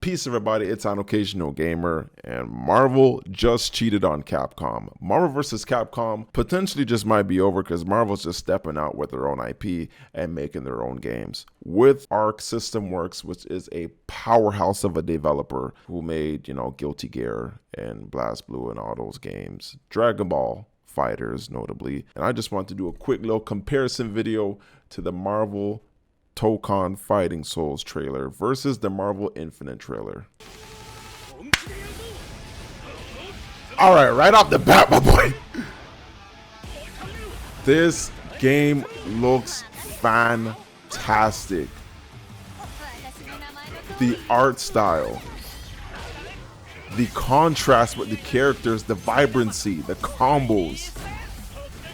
Peace everybody, it's on Occasional Gamer, and Marvel just cheated on Capcom. Marvel vs. Capcom potentially just might be over because Marvel's just stepping out with their own IP and making their own games. With Arc System Works, which is a powerhouse of a developer who made, Guilty Gear and Blast Blue and all those games. Dragon Ball Fighters, notably. And I just want to do a quick little comparison video to the Marvel Tokon Fighting Souls trailer versus the Marvel Infinite trailer. All right off the bat, my boy. This game looks fantastic. The art style, the contrast with the characters, the vibrancy, the combos,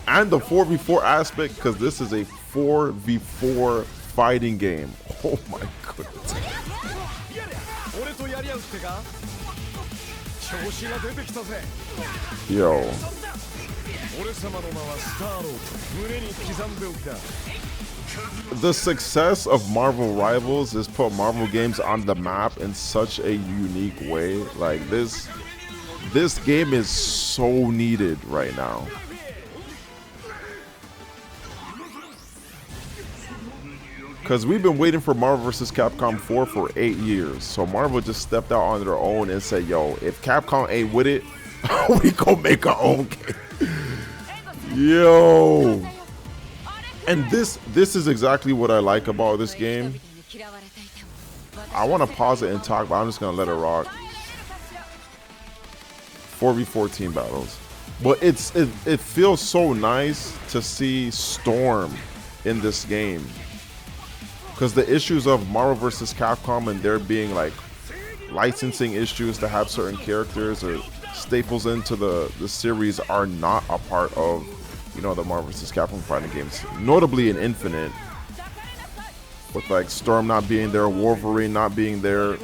and the 4v4 aspect, because this is a 4v4 fighting game. Oh my goodness. Yo. The success of Marvel Rivals has put Marvel games on the map in such a unique way. Like this game is so needed right now. Because we've been waiting for Marvel vs. Capcom 4 for 8 years. So Marvel just stepped out on their own and said, yo, if Capcom ain't with it, we gonna make our own game. Yo. And this is exactly what I like about this game. I want to pause it and talk, but I'm just going to let it rock. 4v4 team battles. But it feels so nice to see Storm in this game. Because the issues of Marvel vs. Capcom and there being like licensing issues to have certain characters or staples into the series are not a part of, the Marvel vs. Capcom fighting games. Notably in Infinite, with like Storm not being there, Wolverine not being there.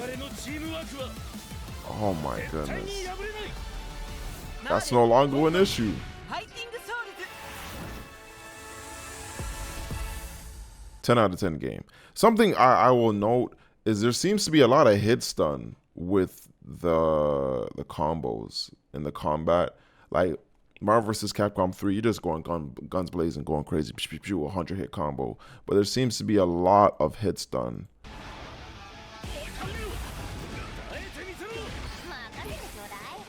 Oh my goodness. That's no longer an issue. 10 out of 10 game. Something I will note is there seems to be a lot of hits done with the combos in the combat. Like Marvel vs. Capcom 3, you're just going guns blazing, going crazy, 100 hit combo. But there seems to be a lot of hits done.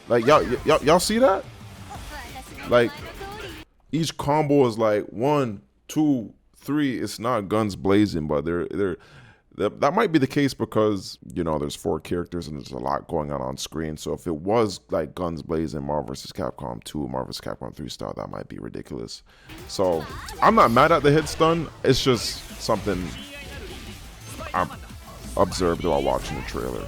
Like y'all see that? Like each combo is like 1, 2, 3. It's not guns blazing, but that might be the case because there's 4 characters and there's a lot going on screen. So if it was like guns blazing Marvel vs. Capcom 2, Marvel vs. Capcom 3 style, that might be ridiculous. So I'm not mad at the hit stun. It's just something I observed while watching the trailer.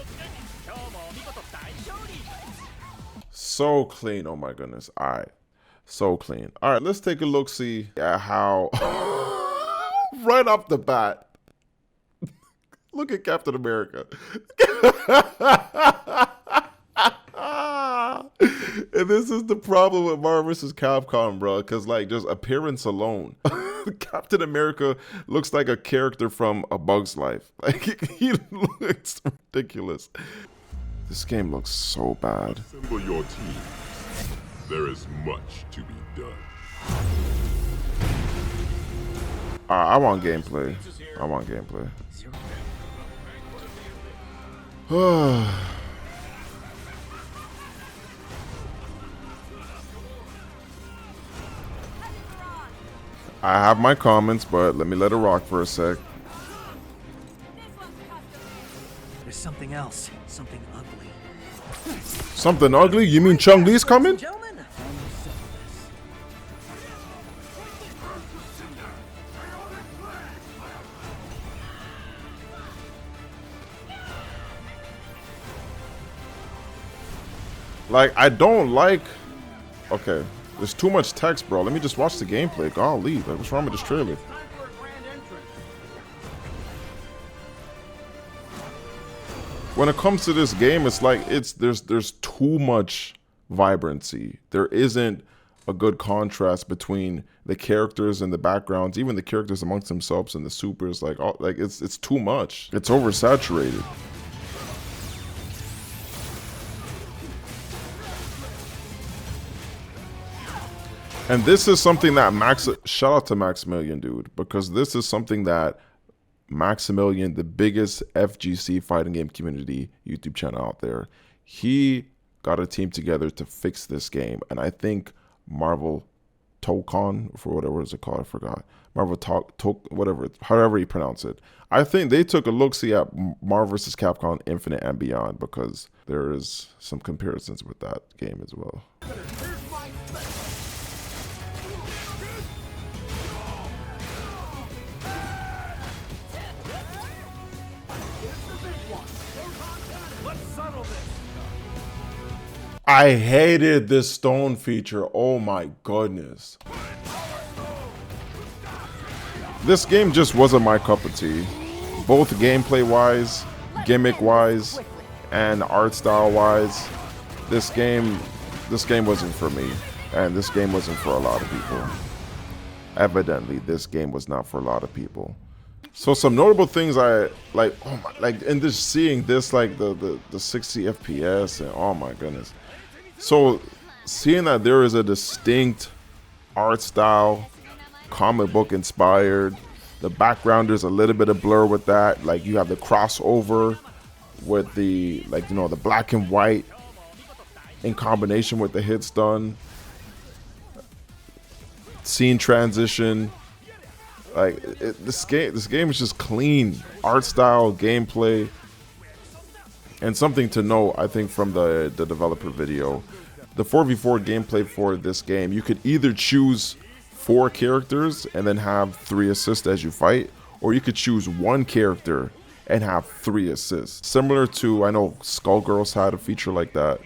So clean, oh my goodness. All right, so clean. All right, let's take a look, see at how right off the bat, look at Captain America. And this is the problem with Marvel vs. Capcom, bro, because like just appearance alone, Captain America looks like a character from A Bug's Life. Like he looks ridiculous. This game looks so bad. Assemble your team. There is much to be done. I want gameplay. I want gameplay. I have my comments, but let it rock for a sec. There's something else. Something ugly. Something ugly? You mean Chung-Li's coming? Like, I don't like... Okay, there's too much text, bro. Let me just watch the gameplay. Golly, like, what's wrong with this trailer? When it comes to this game, it's like there's too much vibrancy. There isn't a good contrast between the characters and the backgrounds, even the characters amongst themselves and the supers. Like it's too much. It's oversaturated. And this is something that shout out to Maximilian, dude, because this is something that Maximilian, the biggest FGC fighting game community YouTube channel out there, he got a team together to fix this game. And I think Marvel Tokon, for whatever is it called, I forgot. Marvel whatever, however you pronounce it. I think they took a look-see at Marvel vs. Capcom Infinite and Beyond, because there is some comparisons with that game as well. I hated this stone feature. Oh my goodness. This game just wasn't my cup of tea. Both gameplay wise, gimmick wise, and art style wise. This game wasn't for me. And this game wasn't for a lot of people. Evidently, this game was not for a lot of people. So some notable things I like, oh my, like, and just seeing this, like the 60 FPS, and oh my goodness. So seeing that there is a distinct art style, comic book inspired, the background, there's a little bit of blur with that. Like you have the crossover with the, like, you know, the black and white in combination with the hit stun, scene transition. Like this game is just clean art style, gameplay. And something to note, I think, from the developer video, the 4v4 gameplay for this game, you could either choose 4 characters and then have 3 assists as you fight, or you could choose 1 character and have 3 assists. Similar to, I know Skullgirls had a feature like that,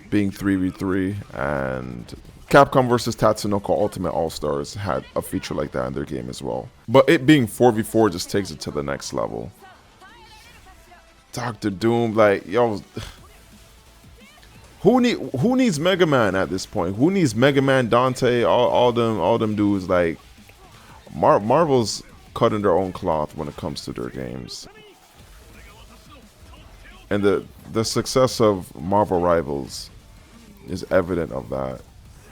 being 3v3, and Capcom vs. Tatsunoko Ultimate All-Stars had a feature like that in their game as well. But it being 4v4 just takes it to the next level. Dr. Doom, like, yo, who needs Mega Man at this point? Who needs Mega Man, Dante, all them dudes? Like, Marvel's cutting their own cloth when it comes to their games, and the success of Marvel Rivals is evident of that,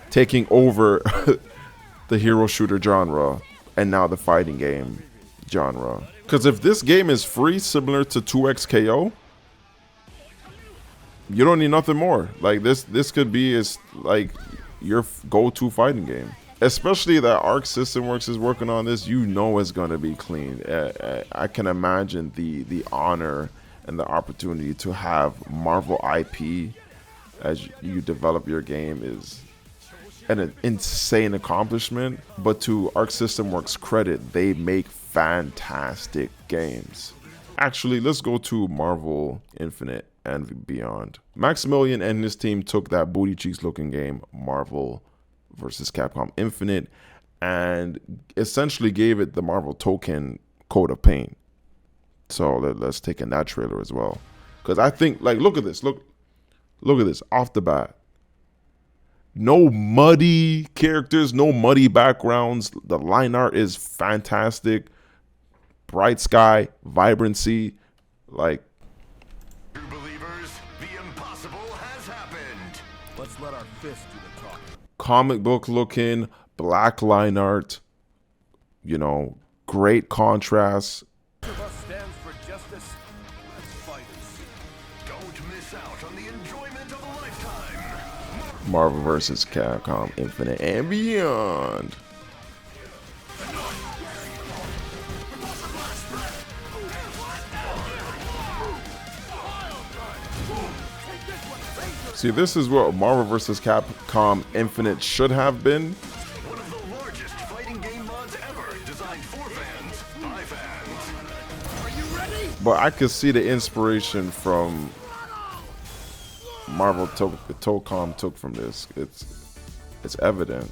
taking over the hero shooter genre and now the fighting game genre. Because if this game is free, similar to 2XKO, you don't need nothing more. Like this could be like your go-to fighting game. Especially that Arc System Works is working on this, you know it's gonna be clean. I can imagine the honor and the opportunity to have Marvel IP as you develop your game is an insane accomplishment. But to Arc System Works' credit, they make fantastic games. Actually, let's go to Marvel Infinite and Beyond. Maximilian and his team took that booty cheeks looking game, Marvel vs. Capcom Infinite, and essentially gave it the Marvel Tokon coat of paint. So let's take in that trailer as well, because I think, like, look at this, look at this off the bat. No muddy characters, no muddy backgrounds. The line art is fantastic. Bright sky, vibrancy, like. True believers, the impossible has happened. Let's let our fists do the talking. Comic book looking, black line art, you know, great contrast. Each of us stands for justice. Let's fight and see. Don't miss out on the enjoyment of a lifetime. Marvel vs. Capcom Infinite and Beyond. See, this is what Marvel vs. Capcom Infinite should have been. One of the largest fighting game mods ever, designed for fans, by fans. Are you ready? But I could see the inspiration from Marvel Tokon took from this. It's evident.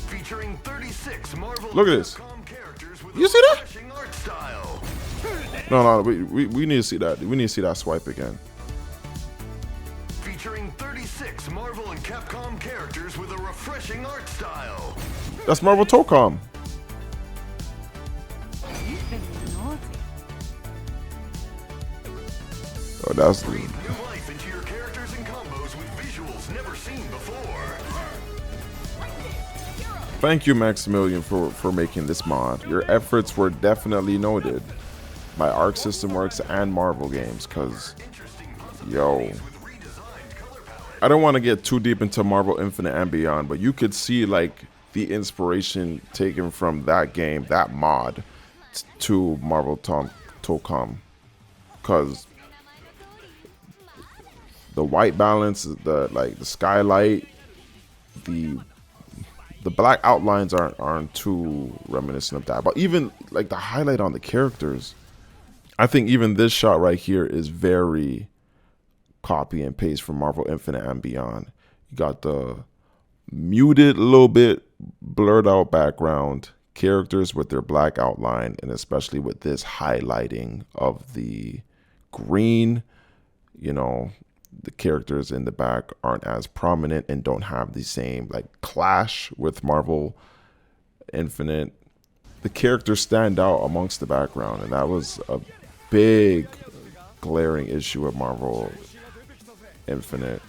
Featuring 36 Marvel Look at this. Capcom characters with You a see that? refreshing art style. No, we need to see that. We need to see that swipe again. Featuring 36 Marvel and Capcom characters with a refreshing art style. That's Marvel Tokon. You've been naughty. Oh, that's Breathe new life into your characters and combos with visuals never seen before. thank you, Maximilian, for making this mod. Your efforts were definitely noted by Arc System Works and Marvel Games, because, yo, I don't want to get too deep into Marvel Infinite and Beyond, but you could see like the inspiration taken from that game, that mod, to Marvel Tokon, because the white balance, the skylight, the black outlines aren't too reminiscent of that, but even like the highlight on the characters, I think even this shot right here is very copy and paste from Marvel Infinite and Beyond. You got the muted, little bit blurred out background, characters with their black outline, and especially with this highlighting of the green. You know, the characters in the back aren't as prominent and don't have the same like clash with Marvel Infinite. The characters stand out amongst the background, and that was a big glaring issue with Marvel Infinite,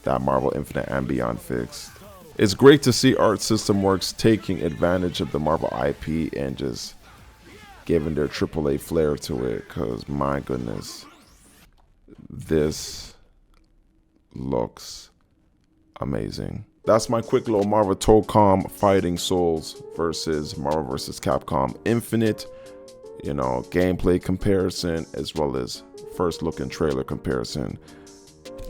that Marvel Infinite and Beyond fixed. It's great to see Art System Works taking advantage of the Marvel IP and just giving their AAA flair to it, because my goodness, this looks amazing. That's my quick little Marvel Tokon Fighting Souls versus Marvel vs. Capcom Infinite, you know, gameplay comparison as well as first look and trailer comparison.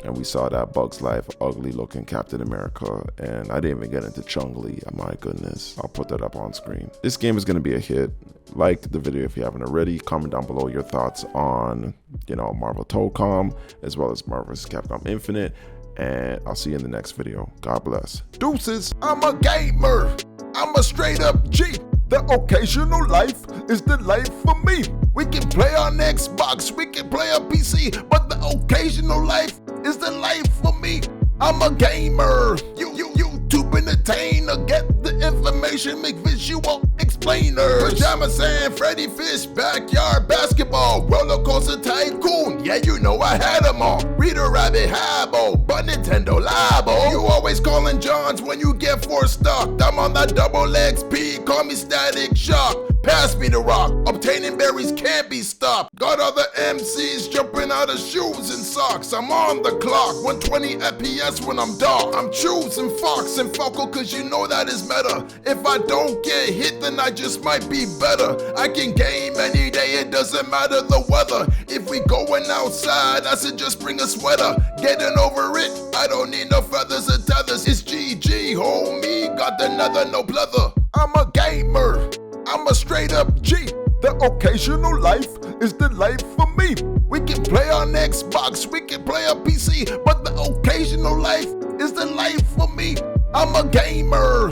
And we saw that Bugs Life ugly looking Captain America, and I didn't even get into Chung-Li. My goodness, I'll put that up on screen. This game is going to be a hit. Like the video if you haven't already. Comment down below your thoughts on, you know, Marvel Tokon as well as Marvel vs. Capcom Infinite, and I'll see you in the next video. God bless. Deuces, I'm a gamer. I'm a straight up G. The occasional life is the life for me. We can play on Xbox, we can play on PC, but the occasional life is the life for me. I'm a gamer. YouTube entertainer. Get the information, make visual explainers. Pajama Sand, Freddy Fish, backyard basketball, roller coaster tycoon. Yeah, you know I had them all. Reader Rabbit, Habbo, but Nintendo Labo. You always calling Johns when you get four stocked. I'm on that double XP, call me Static Shock. Pass me the rock, obtaining berries can't be stopped. Got other MCs jumping out of shoes and socks. I'm on the clock, 120 FPS when I'm dark. I'm choosing Fox and Falco cause you know that is meta. If I don't get hit then I just might be better. I can game any day, it doesn't matter the weather. If we going outside, I said just bring a sweater. Getting over it, I don't need no feathers or tethers. It's GG, homie, got the nether, no pleather. I'm a gamer. I'm a straight up G. The occasional life is the life for me. We can play on Xbox, we can play on PC, but the occasional life is the life for me. I'm a gamer.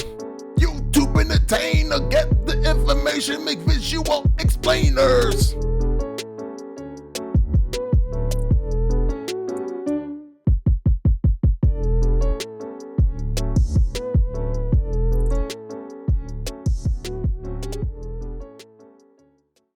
YouTube entertainer. Get the information, make visual explainers.